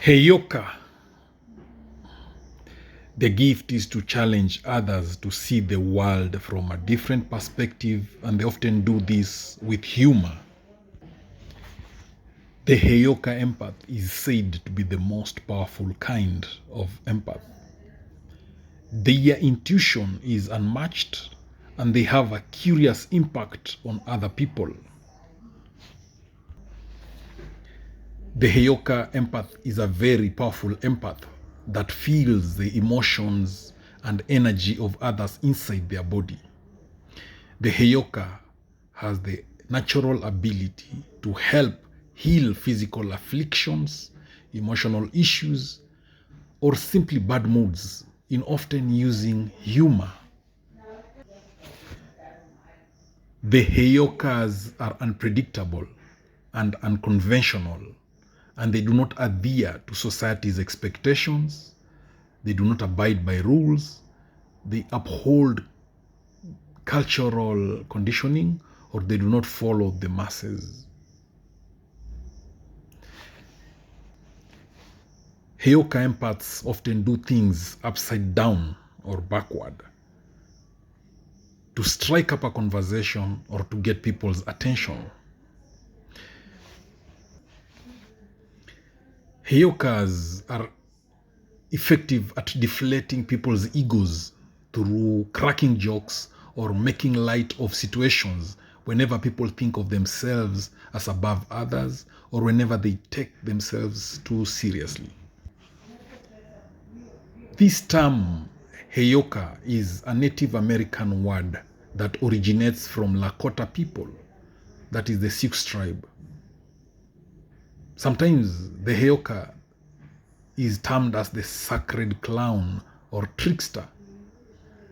Heyoka. The gift is to challenge others to see the world from a different perspective, and they often do this with humor. The Heyoka Empath is said to be the most powerful kind of empath. Their intuition is unmatched, and they have a curious impact on other people. The Heyoka Empath is a very powerful empath that feels the emotions and energy of others inside their body. The Heyoka has the natural ability to help heal physical afflictions, emotional issues, or simply bad moods in often using humor. The Heyokas are unpredictable and unconventional, and they do not adhere to society's expectations. They do not abide by rules. They uphold cultural conditioning, or they do not follow the masses. Heyoka empaths often do things upside down or backward to strike up a conversation or to get people's attention. Heyokas are effective at deflating people's egos through cracking jokes or making light of situations whenever people think of themselves as above others or whenever they take themselves too seriously. This term, Heyoka, is a Native American word that originates from Lakota people, that is the Sioux tribe. Sometimes the Heyoka is termed as the sacred clown or trickster,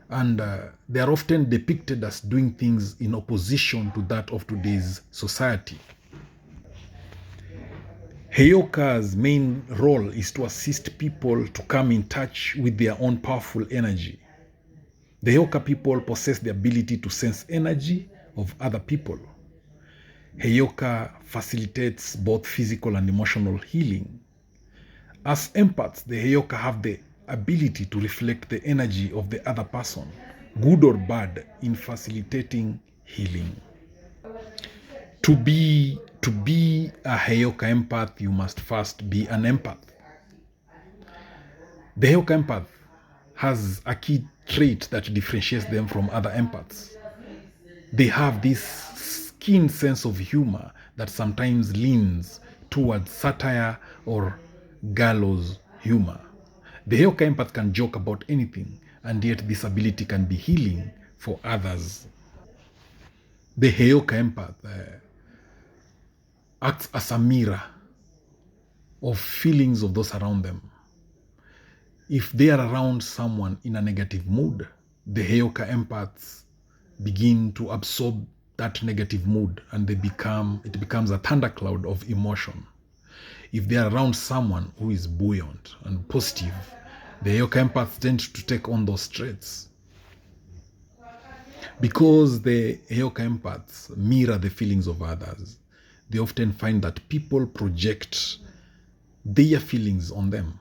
and they are often depicted as doing things in opposition to that of today's society. Heyoka's main role is to assist people to come in touch with their own powerful energy. The Heyoka people possess the ability to sense energy of other people. Heyoka facilitates both physical and emotional healing. As empaths, the Heyoka have the ability to reflect the energy of the other person, good or bad, in facilitating healing. To be a Heyoka empath, you must first be an empath. The Heyoka empath has a key trait that differentiates them from other empaths. They have this keen sense of humor that sometimes leans towards satire or gallows humor. The Heyoka empath can joke about anything, and yet this ability can be healing for others. The Heyoka empath acts as a mirror of feelings of those around them. If they are around someone in a negative mood, the Heyoka empaths begin to absorb that negative mood, and it becomes a thundercloud of emotion. If they are around someone who is buoyant and positive, the Heyoka empaths tend to take on those traits. Because the Heyoka empaths mirror the feelings of others, they often find that people project their feelings on them.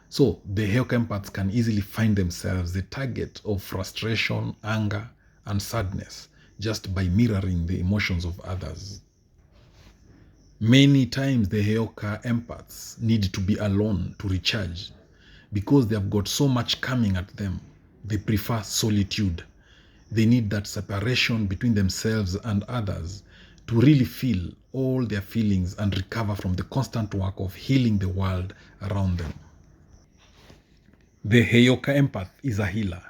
So the Heyoka empaths can easily find themselves the target of frustration, anger, and sadness just by mirroring the emotions of others. Many times the Heyoka empaths need to be alone to recharge because they have got so much coming at them. They prefer solitude. They need that separation between themselves and others to really feel all their feelings and recover from the constant work of healing the world around them. The Heyoka empath is a healer.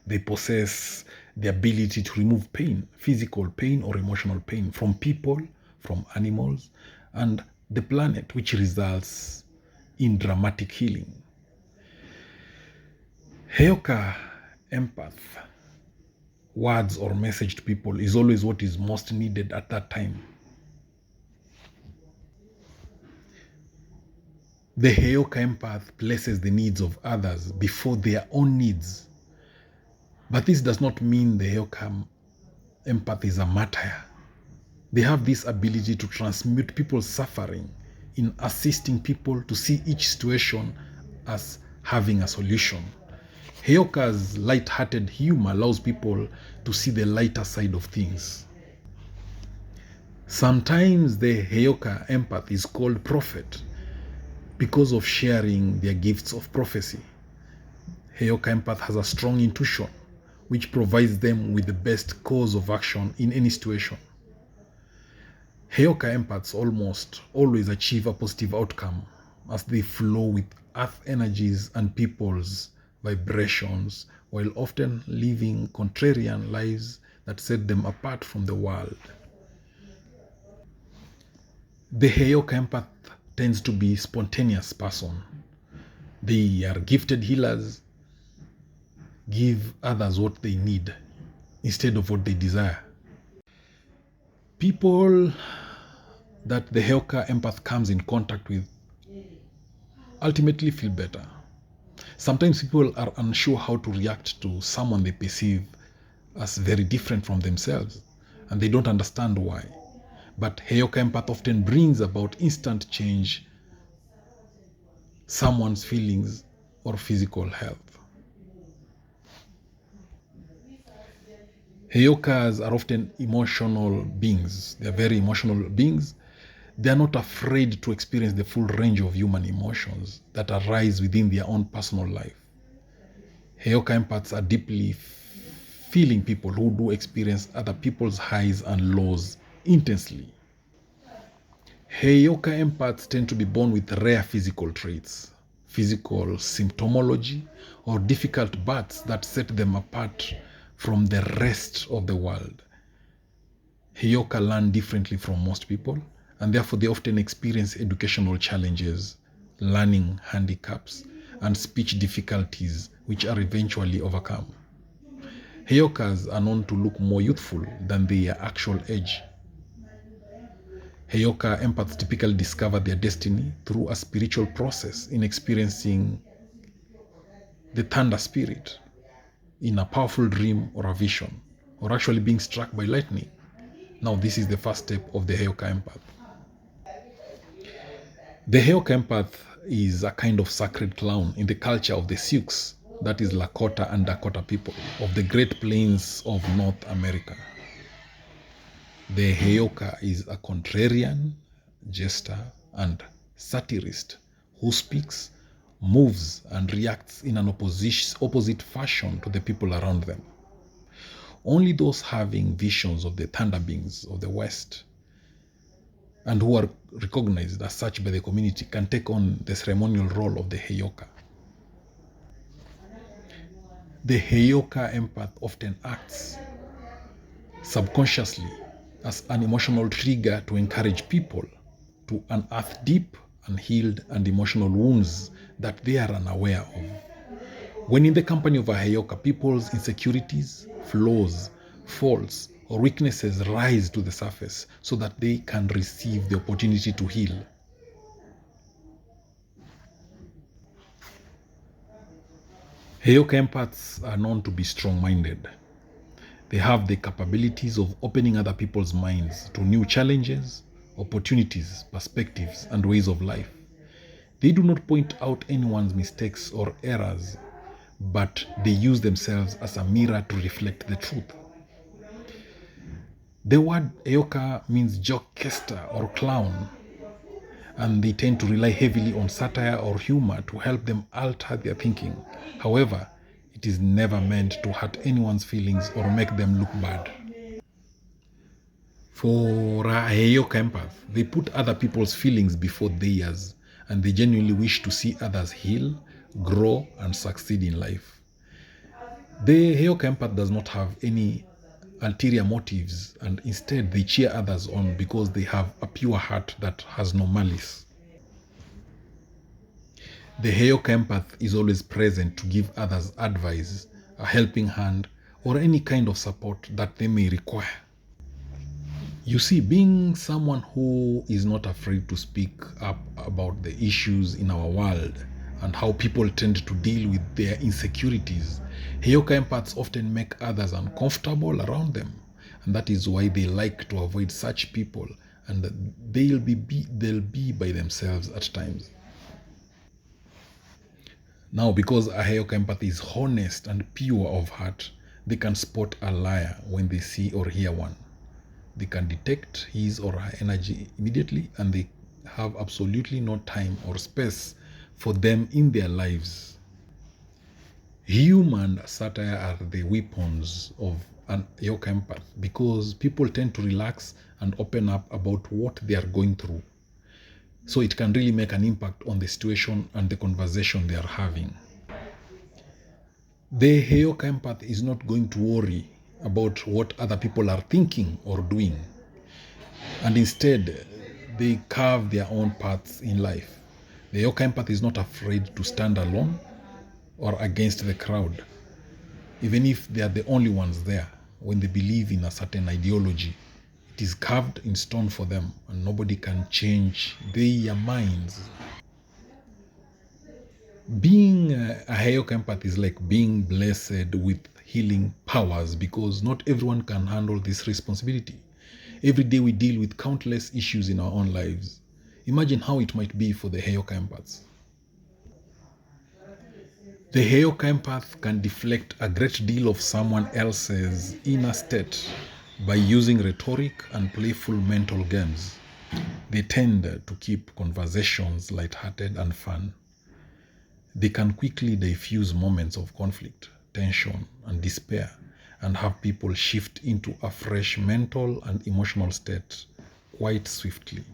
They possess the ability to remove pain, physical pain or emotional pain, from people, from animals, and the planet, which results in dramatic healing. Heyoka empath words or message to people is always what is most needed at that time. The Heyoka empath places the needs of others before their own needs. But this does not mean the Heyoka empath is a martyr. They have this ability to transmute people's suffering in assisting people to see each situation as having a solution. Heyoka's light-hearted humor allows people to see the lighter side of things. Sometimes the Heyoka Empath is called prophet because of sharing their gifts of prophecy. Heyoka Empath has a strong intuition, which provides them with the best course of action in any situation. Heyoka Empaths almost always achieve a positive outcome as they flow with earth energies and people's vibrations, while often living contrarian lives that set them apart from the world. The Heyoka Empath tends to be a spontaneous person. They are gifted healers, give others what they need instead of what they desire. People that the Heyoka Empath comes in contact with ultimately feel better. Sometimes people are unsure how to react to someone they perceive as very different from themselves, and they don't understand why. But Heyoka Empath often brings about instant change, someone's feelings or physical health. Heyokas are often emotional beings. They are very emotional beings. They are not afraid to experience the full range of human emotions that arise within their own personal life. Heyoka Empaths are deeply feeling people who do experience other people's highs and lows intensely. Heyoka Empaths tend to be born with rare physical traits, physical symptomology, or difficult births that set them apart from the rest of the world. Heyoka learn differently from most people, and therefore they often experience educational challenges, learning handicaps, and speech difficulties, which are eventually overcome. Heyokas are known to look more youthful than their actual age. Heyoka Empaths typically discover their destiny through a spiritual process in experiencing the thunder spirit in a powerful dream or a vision, or actually being struck by lightning. Now, this is the first step of the Heyoka Empath. The Heyoka Empath is a kind of sacred clown in the culture of the Sioux, that is Lakota and Dakota people of the Great Plains of North America. The Heyoka is a contrarian, jester, and satirist who speaks, moves, and reacts in an opposite fashion to the people around them. Only those having visions of the thunder beings of the West and who are recognized as such by the community can take on the ceremonial role of the Heyoka. The Heyoka Empath often acts subconsciously as an emotional trigger to encourage people to unearth deep, unhealed, and emotional wounds that they are unaware of. When in the company of a Heyoka, people's insecurities, flaws, faults, or weaknesses rise to the surface so that they can receive the opportunity to heal. Heyoka Empaths are known to be strong-minded. They have the capabilities of opening other people's minds to new challenges, opportunities, perspectives, and ways of life. They do not point out anyone's mistakes or errors, but they use themselves as a mirror to reflect the truth. The word Heyoka means jokester or clown, and they tend to rely heavily on satire or humor to help them alter their thinking. However, it is never meant to hurt anyone's feelings or make them look bad. For a Heyoka Empath, they put other people's feelings before theirs, and they genuinely wish to see others heal, grow, and succeed in life. The Heyoka Empath does not have any ulterior motives, and instead they cheer others on because they have a pure heart that has no malice. The Heyoka Empath is always present to give others advice, a helping hand, or any kind of support that they may require. You see, being someone who is not afraid to speak up about the issues in our world and how people tend to deal with their insecurities, Heyoka Empaths often make others uncomfortable around them. And that is why they like to avoid such people and they'll be by themselves at times. Now, because a Heyoka empath is honest and pure of heart, they can spot a liar when they see or hear one. They can detect his or her energy immediately, and they have absolutely no time or space for them in their lives. Humor and satire are the weapons of an Heyoka empath, because people tend to relax and open up about what they are going through. So it can really make an impact on the situation and the conversation they are having. The Heyoka empath is not going to worry about what other people are thinking or doing, and instead they carve their own paths in life. The Heyoka empath is not afraid to stand alone or against the crowd, even if they are the only ones there. When they believe in a certain ideology, it is carved in stone for them, and nobody can change their minds. Being a Heyoka empath is like being blessed with healing powers, because not everyone can handle this responsibility. Every day we deal with countless issues in our own lives. Imagine how it might be for the Heyoka empaths. The Heyoka empath can deflect a great deal of someone else's inner state by using rhetoric and playful mental games. They tend to keep conversations lighthearted and fun. They can quickly diffuse moments of conflict, tension, and despair, and have people shift into a fresh mental and emotional state quite swiftly.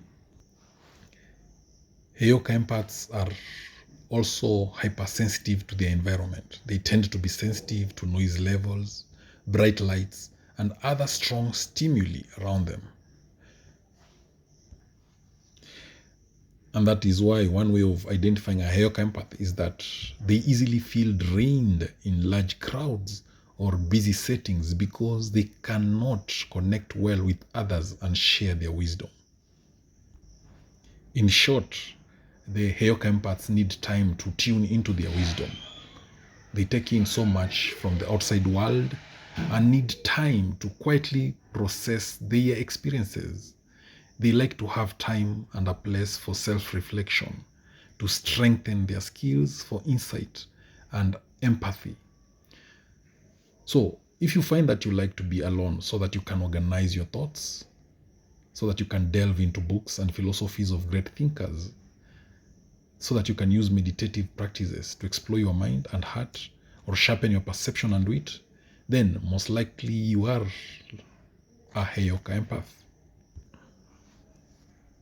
Heyoka empaths are also hypersensitive to their environment. They tend to be sensitive to noise levels, bright lights, and other strong stimuli around them. And that is why one way of identifying a Heyoka empath is that they easily feel drained in large crowds or busy settings, because they cannot connect well with others and share their wisdom. In short, the Heyoka empaths need time to tune into their wisdom. They take in so much from the outside world and need time to quietly process their experiences. They like to have time and a place for self-reflection, to strengthen their skills for insight and empathy. So, if you find that you like to be alone so that you can organize your thoughts, so that you can delve into books and philosophies of great thinkers, so that you can use meditative practices to explore your mind and heart, or sharpen your perception and wit, then most likely you are a Heyoka empath.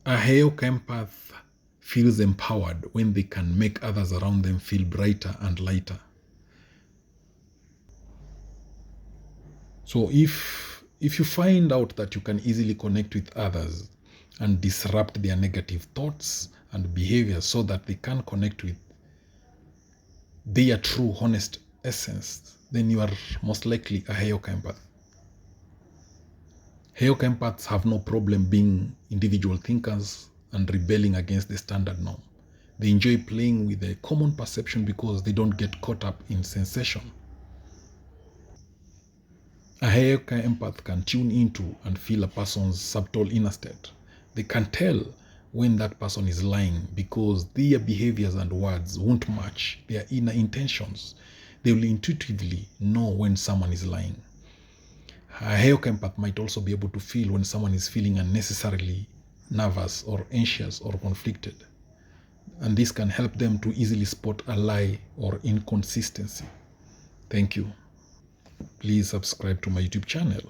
A Heyoka empath feels empowered when they can make others around them feel brighter and lighter. So if you find out that you can easily connect with others and disrupt their negative thoughts and behaviors so that they can connect with their true honest essence, then you are most likely a Heyoka empath. Heyoka empaths have no problem being individual thinkers and rebelling against the standard norm. They enjoy playing with the common perception because they don't get caught up in sensation. A Heyoka empath can tune into and feel a person's subtle inner state. They can tell when that person is lying because their behaviors and words won't match their inner intentions. They will intuitively know when someone is lying. A Heyoka empath might also be able to feel when someone is feeling unnecessarily nervous or anxious or conflicted. And this can help them to easily spot a lie or inconsistency. Thank you. Please subscribe to my YouTube channel.